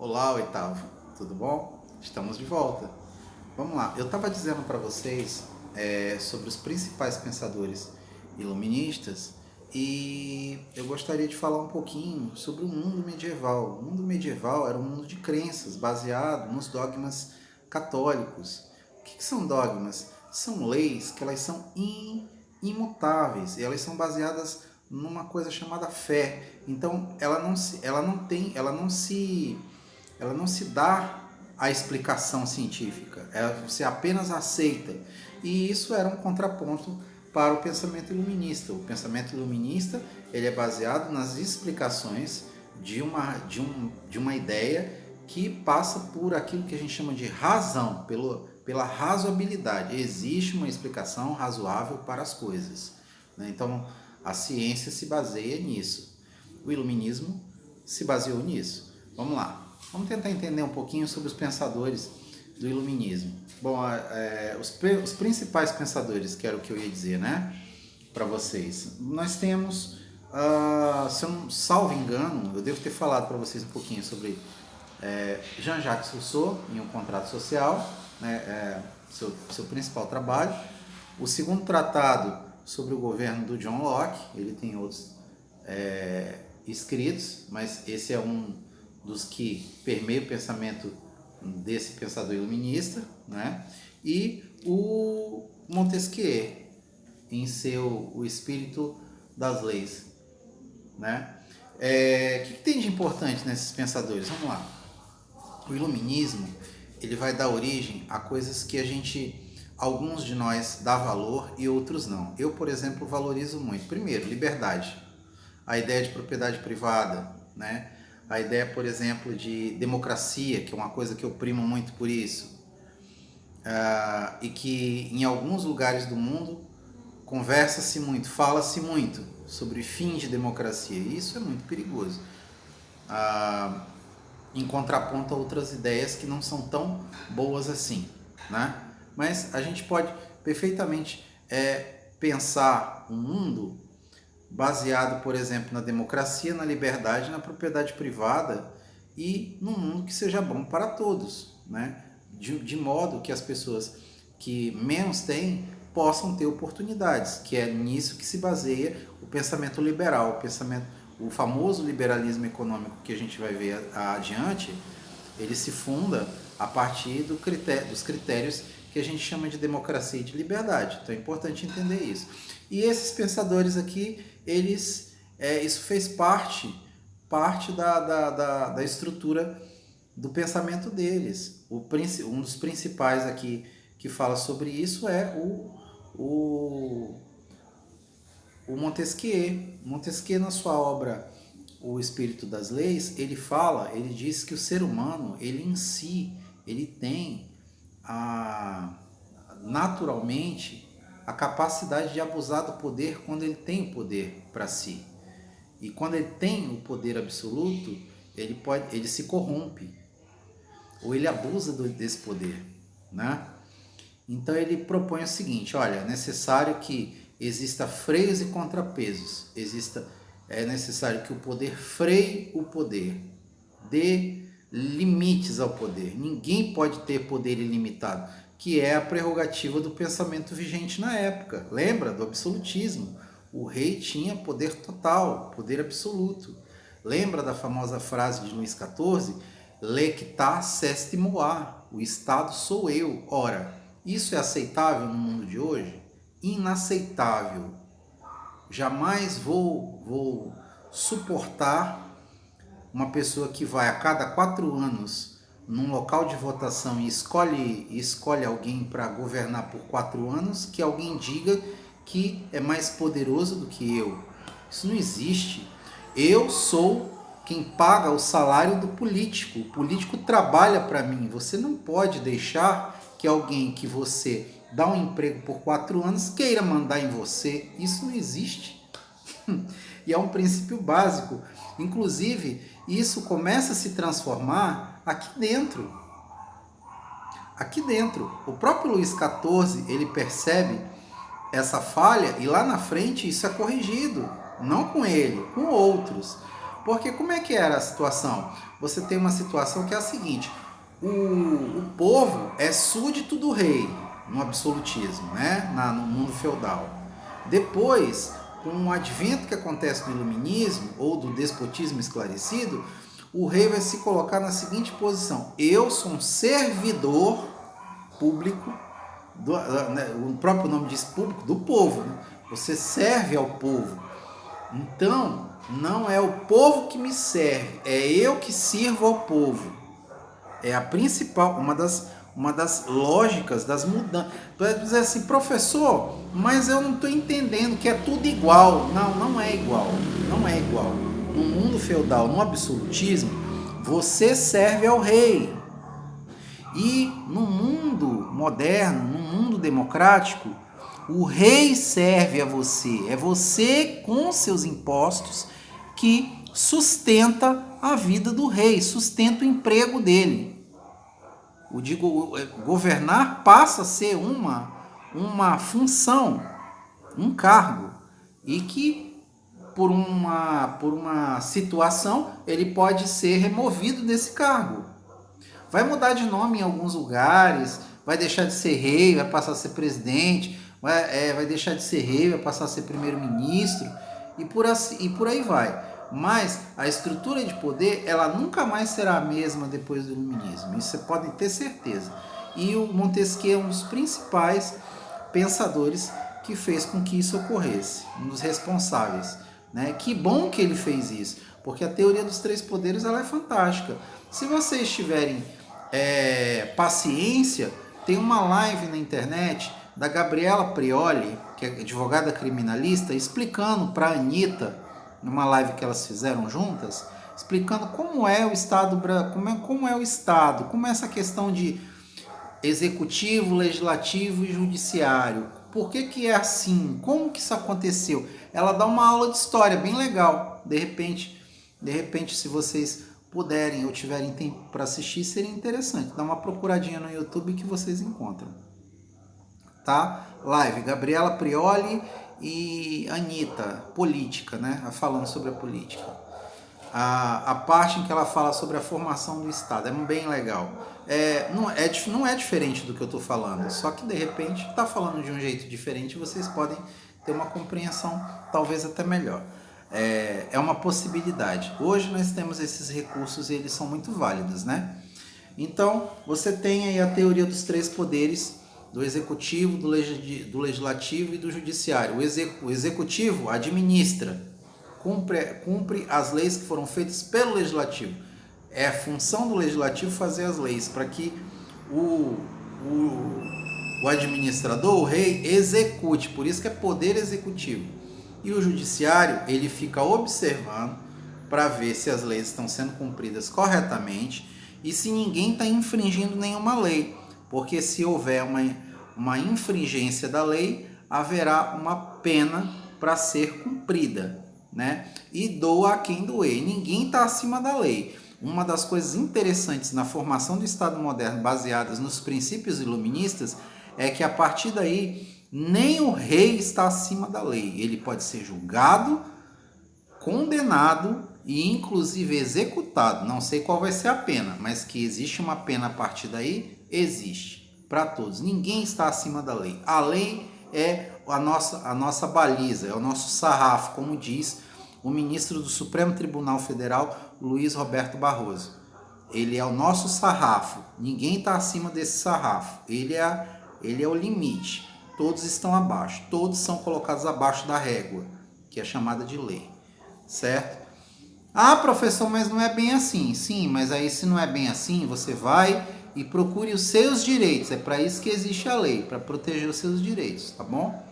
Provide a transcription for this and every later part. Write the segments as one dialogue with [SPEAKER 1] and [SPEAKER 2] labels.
[SPEAKER 1] Olá, Oitavo, tudo bom? Estamos de volta. Vamos lá, eu estava dizendo para vocês sobre os principais pensadores iluministas e eu gostaria de falar um pouquinho sobre o mundo medieval. O mundo medieval era um mundo de crenças baseado nos dogmas católicos. O que são dogmas? São leis que elas são imutáveis e elas são baseadas numa coisa chamada fé. Então ela não se dá a explicação científica, você apenas aceita. E isso era um contraponto para o pensamento iluminista. O pensamento iluminista ele é baseado nas explicações de uma ideia que passa por aquilo que a gente chama de razão, pela razoabilidade. Existe uma explicação razoável para as coisas, né? Então, a ciência se baseia nisso. O iluminismo se baseou nisso. Vamos lá. Vamos tentar entender um pouquinho sobre os pensadores do iluminismo. Bom, os principais pensadores, que era o que eu ia dizer, né, para vocês. Nós temos, se eu não salvo engano, eu devo ter falado para vocês um pouquinho sobre Jean-Jacques Rousseau, em Um Contrato Social, né, seu principal trabalho. O segundo tratado sobre o governo do John Locke, ele tem outros escritos, mas esse é um dos que permeia o pensamento desse pensador iluminista, né? E o Montesquieu, em O Espírito das Leis, né? O que tem de importante nesses pensadores? Vamos lá. O iluminismo ele vai dar origem a coisas que alguns de nós dá valor e outros não. Eu, por exemplo, valorizo muito. Primeiro, liberdade, a ideia de propriedade privada, né? A ideia, por exemplo, de democracia, que é uma coisa que eu primo muito por isso, e que em alguns lugares do mundo conversa-se muito, fala-se muito sobre fim de democracia, e isso é muito perigoso, em contraponto a outras ideias que não são tão boas assim, né? Mas a gente pode perfeitamente pensar um mundo baseado, por exemplo, na democracia, na liberdade, na propriedade privada e num mundo que seja bom para todos, né? De modo que as pessoas que menos têm possam ter oportunidades, que é nisso que se baseia o pensamento liberal, o famoso liberalismo econômico que a gente vai ver adiante. Ele se funda a partir dos critérios que a gente chama de democracia e de liberdade. Então é importante entender isso. E esses pensadores aqui, isso fez parte da estrutura do pensamento deles. Um dos principais aqui que fala sobre isso é o Montesquieu. Montesquieu, na sua obra O Espírito das Leis, ele diz que o ser humano, ele em si, ele tem naturalmente a capacidade de abusar do poder quando ele tem o poder para si. E quando ele tem o poder absoluto, ele se corrompe, ou ele abusa desse poder, né? Então ele propõe o seguinte: olha, é necessário que exista freios e contrapesos, é necessário que o poder freie o poder, dê limites ao poder. Ninguém pode ter poder ilimitado, que é a prerrogativa do pensamento vigente na época. Lembra do absolutismo? O rei tinha poder total, poder absoluto. Lembra da famosa frase de Luís XIV? Lecta est moi, o Estado sou eu. Ora, isso é aceitável no mundo de hoje? Inaceitável. Jamais vou suportar uma pessoa que vai a cada 4 anos num local de votação e escolhe alguém para governar por 4 anos, que alguém diga que é mais poderoso do que eu. Isso não existe. Eu sou quem paga o salário do político. O político trabalha para mim. Você não pode deixar que alguém que você dá um emprego por 4 anos queira mandar em você. Isso não existe. E é um princípio básico. Inclusive, isso começa a se transformar aqui dentro. Aqui dentro. O próprio Luís XIV, ele percebe essa falha e lá na frente isso é corrigido. Não com ele, com outros. Porque como é que era a situação? você tem uma situação que é a seguinte: o povo é súdito do rei, no absolutismo, né? No mundo feudal. Depois, com o advento que acontece do iluminismo ou do despotismo esclarecido, o rei vai se colocar na seguinte posição: eu sou um servidor público, o próprio nome diz público, do povo, né? Você serve ao povo. Então, não é o povo que me serve, é eu que sirvo ao povo. É a principal, uma das lógicas das mudanças. Para dizer assim, professor, mas eu não estou entendendo que é tudo igual. Não, não é igual. Não é igual. No mundo feudal, no absolutismo, você serve ao rei. E no mundo moderno, no mundo democrático, o rei serve a você. É você, com seus impostos, que sustenta a vida do rei, sustenta o emprego dele. Governar passa a ser uma função, um cargo, e que por uma situação ele pode ser removido desse cargo. Vai mudar de nome em alguns lugares, vai deixar de ser rei, vai passar a ser presidente, vai deixar de ser rei, vai passar a ser primeiro-ministro, e por aí vai. Mas a estrutura de poder, ela nunca mais será a mesma depois do iluminismo. Isso você pode ter certeza. E o Montesquieu é um dos principais pensadores que fez com que isso ocorresse, um dos responsáveis, né? Que bom que ele fez isso, porque a teoria dos três poderes ela é fantástica. Se vocês tiverem paciência, tem uma live na internet da Gabriela Prioli, que é advogada criminalista, explicando para a Anitta, numa live que elas fizeram juntas, explicando como é o Estado, como é o Estado, como é essa questão de executivo, legislativo e judiciário. Por que é assim? Como que isso aconteceu? Ela dá uma aula de história bem legal. De repente, se vocês puderem ou tiverem tempo para assistir, seria interessante. Dá uma procuradinha no YouTube que vocês encontram. Tá? Live, Gabriela Prioli e Anitta, política, né? Falando sobre a política. A parte em que ela fala sobre a formação do Estado é bem legal. Não é diferente do que eu estou falando, só que de repente está falando de um jeito diferente, vocês podem ter uma compreensão talvez até melhor. É uma possibilidade. Hoje nós temos esses recursos e eles são muito válidos, né? Então, você tem aí a teoria dos três poderes, do executivo, do legislativo e do judiciário. O executivo administra, cumpre as leis que foram feitas pelo legislativo. É a função do legislativo fazer as leis para que o administrador, o rei, execute. Por isso que é poder executivo. E o judiciário, ele fica observando para ver se as leis estão sendo cumpridas corretamente e se ninguém está infringindo nenhuma lei. Porque se houver uma infringência da lei, haverá uma pena para ser cumprida, né? E doa a quem doer. Ninguém está acima da lei. Uma das coisas interessantes na formação do Estado moderno, baseadas nos princípios iluministas, é que a partir daí nem o rei está acima da lei. Ele pode ser julgado, condenado e inclusive executado. Não sei qual vai ser a pena, mas que existe uma pena a partir daí, existe. Para todos. Ninguém está acima da lei. A lei é a nossa baliza, é o nosso sarrafo, como diz o ministro do Supremo Tribunal Federal, Luiz Roberto Barroso. Ele é o nosso sarrafo. Ninguém está acima desse sarrafo. Ele é o limite. Todos estão abaixo. Todos são colocados abaixo da régua, que é chamada de lei. Certo? Ah, professor, mas não é bem assim. Sim, mas aí se não é bem assim, você vai e procure os seus direitos. É para isso que existe a lei, para proteger os seus direitos, tá bom?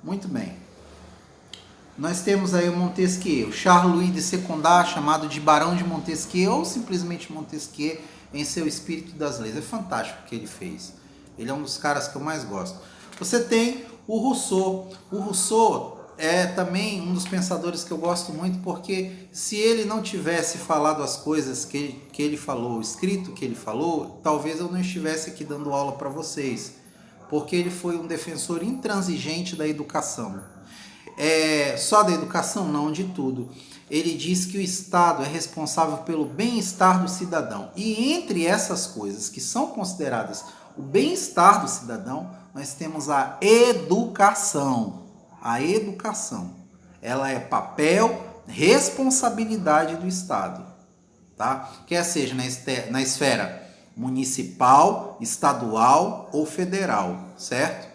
[SPEAKER 1] Muito bem. Nós temos aí o Montesquieu, Charles-Louis de Secondat, chamado de Barão de Montesquieu, ou simplesmente Montesquieu, em seu Espírito das Leis. É fantástico o que ele fez. Ele é um dos caras que eu mais gosto. Você tem o Rousseau. O Rousseau é também um dos pensadores que eu gosto muito, porque se ele não tivesse falado as coisas que ele falou, escrito que ele falou, talvez eu não estivesse aqui dando aula para vocês, porque ele foi um defensor intransigente da educação. Só da educação? Não, de tudo. ele diz que o Estado é responsável pelo bem-estar do cidadão. E entre essas coisas que são consideradas o bem-estar do cidadão, nós temos a educação. A educação, ela é papel, responsabilidade do Estado, tá? Quer seja na esfera municipal, estadual ou federal, certo?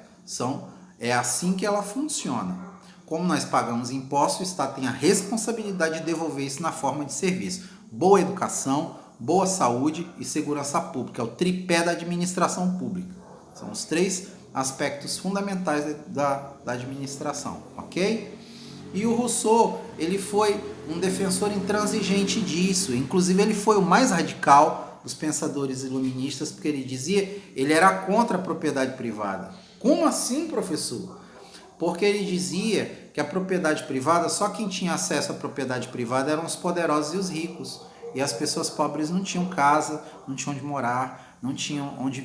[SPEAKER 1] É assim que ela funciona. Como nós pagamos impostos, o Estado tem a responsabilidade de devolver isso na forma de serviço. Boa educação, boa saúde e segurança pública. É o tripé da administração pública. São os 3 aspectos fundamentais da administração, ok? E o Rousseau, ele foi um defensor intransigente disso. Inclusive, ele foi o mais radical dos pensadores iluministas, porque ele dizia, ele era contra a propriedade privada. Como assim, professor? Porque ele dizia que a propriedade privada, só quem tinha acesso à propriedade privada eram os poderosos e os ricos. E as pessoas pobres não tinham casa, não tinham onde morar, não tinham onde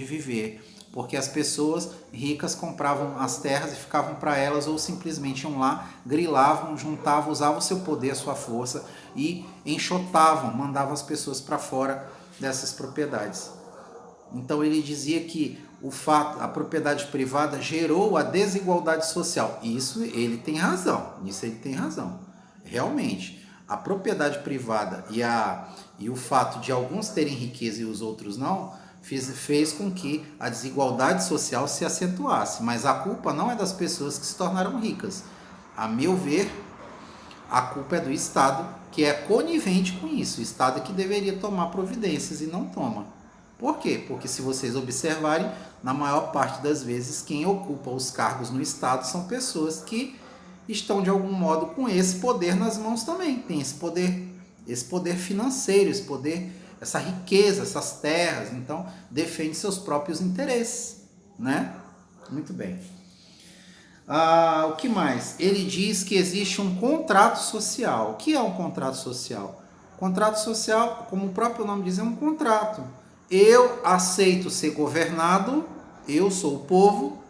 [SPEAKER 1] viver. Porque as pessoas ricas compravam as terras e ficavam para elas, ou simplesmente iam lá, grilavam, juntavam, usavam o seu poder, a sua força e enxotavam, mandavam as pessoas para fora dessas propriedades. Então ele dizia que a propriedade privada gerou a desigualdade social. Isso ele tem razão, Realmente, a propriedade privada e o fato de alguns terem riqueza e os outros não, fez com que a desigualdade social se acentuasse. Mas a culpa não é das pessoas que se tornaram ricas. A meu ver, a culpa é do Estado, que é conivente com isso. O Estado é que deveria tomar providências e não toma. Por quê? Porque se vocês observarem, na maior parte das vezes, quem ocupa os cargos no Estado são pessoas que estão, de algum modo, com esse poder nas mãos também. Tem esse poder financeiro, essa riqueza, essas terras. Então, defende seus próprios interesses, né? Muito bem. O que mais? Ele diz que existe um contrato social. O que é um contrato social? Contrato social, como o próprio nome diz, é um contrato. Eu aceito ser governado, eu sou o povo,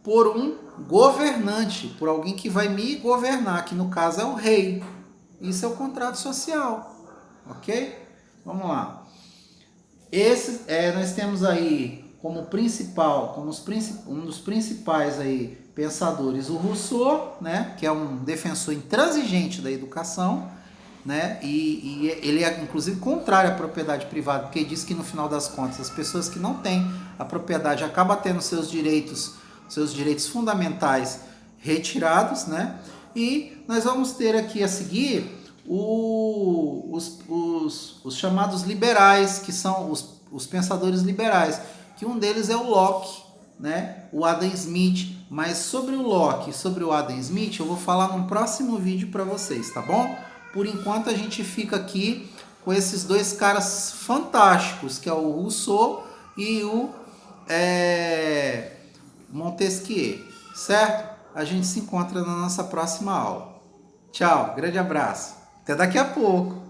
[SPEAKER 1] por um governante, por alguém que vai me governar, que no caso é o rei. Isso é o contrato social, ok? Vamos lá. Nós temos aí como um dos principais aí pensadores o Rousseau, né, que é um defensor intransigente da educação, né, e ele é inclusive contrário à propriedade privada, porque diz que no final das contas as pessoas que não têm a propriedade acabam tendo seus direitos fundamentais retirados, né? E nós vamos ter aqui a seguir os chamados liberais, que são os pensadores liberais, que um deles é o Locke, né? O Adam Smith. Mas sobre o Locke e sobre o Adam Smith eu vou falar num próximo vídeo para vocês, tá bom? Por enquanto a gente fica aqui com esses 2 caras fantásticos, que é o Rousseau e o Montesquieu, certo? A gente se encontra na nossa próxima aula. Tchau, grande abraço. Até daqui a pouco.